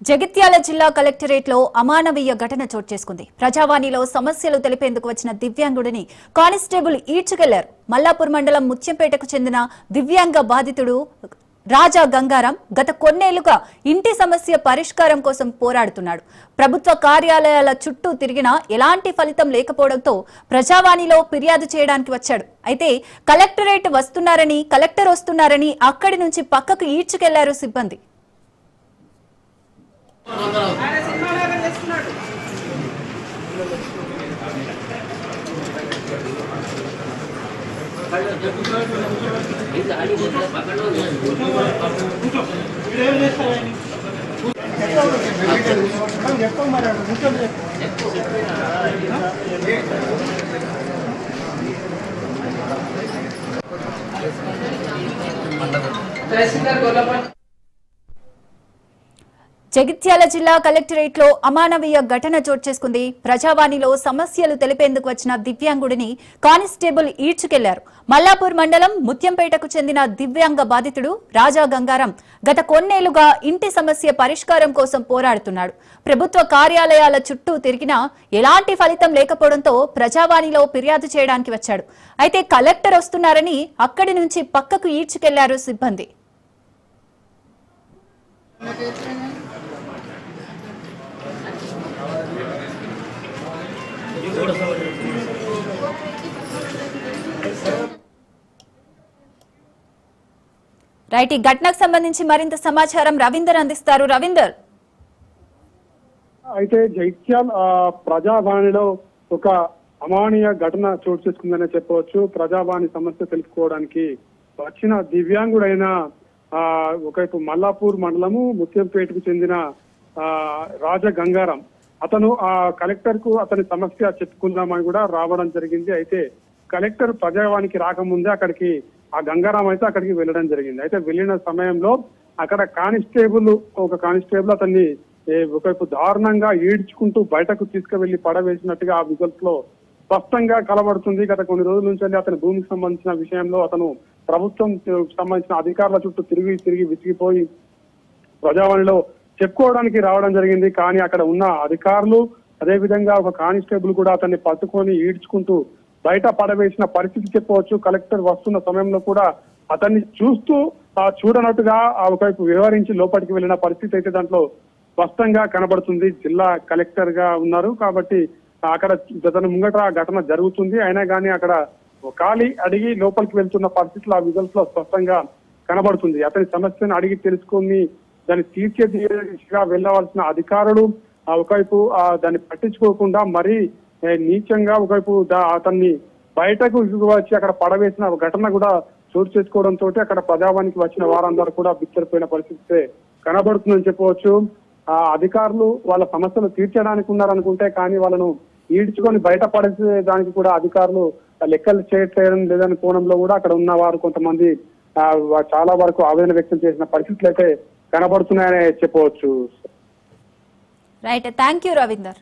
జగిత్యాల జిల్లా కలెక్టరేట్ లో అమానవీయ ఘటన చోటు చేసుకుంది. ప్రజావాణిలో సమస్యలు తెలిపేందుకు వచ్చిన దివ్యాంగుడిని కానిస్టేబుల్ ఈడ్చుకెళ్లారు. మల్లాపూర్ మండలం ముత్యంపేటకు చెందిన దివ్యాంగ బాధితుడు రాజా గంగారాం గత కొన్నేళ్లుగా ఇంటి సమస్య పరిష్కారం కోసం పోరాడుతున్నాడు. ప్రభుత్వ కార్యాలయాల చుట్టూ తిరిగినా ఎలాంటి ఫలితం లేకపోవడంతో ప్రజావాణిలో ఫిర్యాదు చేయడానికి వచ్చాడు. అయితే కలెక్టరేట్ కలెక్టర్ వస్తున్నారని అక్కడి నుంచి పక్కకు ఈడ్చుకెళ్లారు సిబ్బంది. జగిత్యాల జిల్లా కలెక్టరేట్ లో అమానవీయ ఘటన చోటు చేసుకుంది. ప్రజావాణిలో సమస్యలు తెలిపేందుకు వచ్చిన దివ్యాంగుడిని కానిస్టేబుల్ ఈడ్చుకెళ్లారు. మల్లాపూర్ మండలం ముత్యంపేటకు చెందిన దివ్యాంగ బాధితుడు రాజా గంగారాం గత కొన్నేళ్లుగా ఇంటి సమస్య పరిష్కారం కోసం పోరాడుతున్నాడు. ప్రభుత్వ కార్యాలయాల చుట్టూ తిరిగినా ఎలాంటి ఫలితం లేకపోవడంతో ప్రజావాణిలో ఫిర్యాదు చేయడానికి వచ్చాడు. అయితే కలెక్టర్ వస్తున్నారని అక్కడి నుంచి పక్కకు ఈడ్చుకెళ్లారు సిబ్బంది. రైట్, ఈ ఘటనకు సంబంధించి మరింత సమాచారం రవీందర్ అందిస్తారు. రవీందర్, అయితే జైత్యాల్ ప్రజావాణిలో ఒక అమానీయ ఘటన చోటు చేసుకుందనే చెప్పవచ్చు. ప్రజావాణి సమస్య తెలుసుకోవడానికి వచ్చిన దివ్యాంగుడైన ఒకవైపు మల్లాపూర్ మండలము ముత్యంపేటకు చెందిన రాజా గంగారాం అతను ఆ కలెక్టర్ కు అతని సమస్య చెప్పుకుందామని కూడా రావడం జరిగింది. అయితే కలెక్టర్ ప్రజావానికి రాకముందే అక్కడికి ఆ గంగారాం అయితే అక్కడికి వెళ్ళడం జరిగింది. అయితే వెళ్ళిన సమయంలో అక్కడ ఒక కానిస్టేబుల్ అతన్ని ఒకవైపు దారుణంగా ఈడ్చుకుంటూ బయటకు తీసుకువెళ్లి పడవేసినట్టుగా ఆ విజువల్స్ లో స్పష్టంగా కనబడుతుంది. గత కొన్ని రోజుల నుంచి అతని భూమికి సంబంధించిన విషయంలో అతను ప్రభుత్వం సంబంధించిన అధికారుల చుట్టూ తిరిగి విసిగిపోయి ప్రజావాణిలో చెప్పుకోవడానికి రావడం జరిగింది. కానీ అక్కడ ఉన్న అధికారులు అదేవిధంగా ఒక కానిస్టేబుల్ కూడా అతన్ని పట్టుకొని ఈడ్చుకుంటూ బయట పడవేసిన పరిస్థితి చెప్పవచ్చు. కలెక్టర్ వస్తున్న సమయంలో కూడా అతన్ని చూడనట్టుగా ఒకవైపు వివరించి లోపలికి వెళ్ళిన పరిస్థితి అయితే దాంట్లో స్పష్టంగా కనబడుతుంది. జిల్లా కలెక్టర్ గా ఉన్నారు కాబట్టి అక్కడ అతని ముంగట ఘటన జరుగుతుంది. అయినా కానీ అక్కడ ఖాళీ అడిగి లోపలికి వెళ్తున్న పరిస్థితులు ఆ విజువల్స్ లో స్పష్టంగా కనబడుతుంది. అతని సమస్యను అడిగి తెలుసుకుని దాన్ని తీర్చే దిశగా వెళ్ళవలసిన అధికారులు ఒకవైపు దాన్ని పట్టించుకోకుండా మరీ నీచంగా ఒకవైపు అతన్ని బయటకు వచ్చి అక్కడ పడవేసిన ఘటన కూడా చోటు చేసుకోవడంతో అక్కడ ప్రజావానికి వచ్చిన వారందరూ కూడా బిత్తరిపోయిన పరిస్థితి కనబడుతుందని చెప్పవచ్చు. ఆ అధికారులు వాళ్ళ సమస్యలు తీర్చడానికి ఉన్నారనుకుంటే కానీ వాళ్ళను ఈడ్చుకొని బయట పడేసే దానికి కూడా అధికారులు లెక్కలు చేయడం లేదని కోణంలో కూడా అక్కడ ఉన్న వారు కొంతమంది చాలా వరకు ఆవేదన వ్యక్తం చేసిన పరిస్థితులు అయితే కనబడుతున్నాయని చెప్పవచ్చు. Right, thank you Ravinder.